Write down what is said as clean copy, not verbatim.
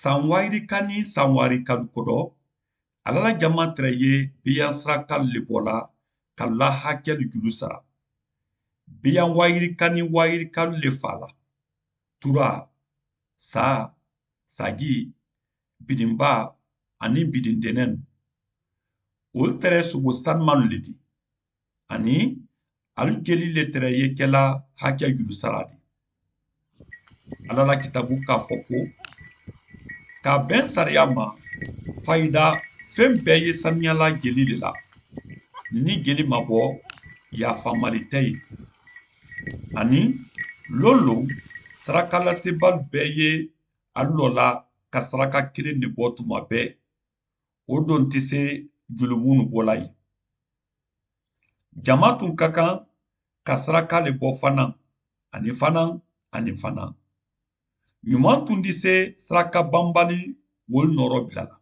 sanwarika ni sanwarika kɔdɔ ala la jama tɛrɛ ye biyan saraka le bɔla ka la hakɛlu juru sara biyan wayirika ni wayirika le fala tura sa sagi bidinba ani bidindɛnɛn olu tɛrɛ sugu sanimanu le di ani alu jeli le tɛrɛ ye kɛla hakɛ juru sara di ala la kitabu k'a fɔ ko k'a bɛn sariya ma fayida fɛn bɛɛ ye saniyala jeli de la ni jeli ma bɔ yafamali tɛ ye ani lolo sarakalasebali bɛɛ ye alu lɔ la ka saraka kelen de bɔ tuma bɛɛ o don tɛ se julimunu bɔla ye jama tun ka kan ka saraka le bɔ fana ani fana ɲuman tun tɛ se saraka banbali wolu nɔrɔ bila la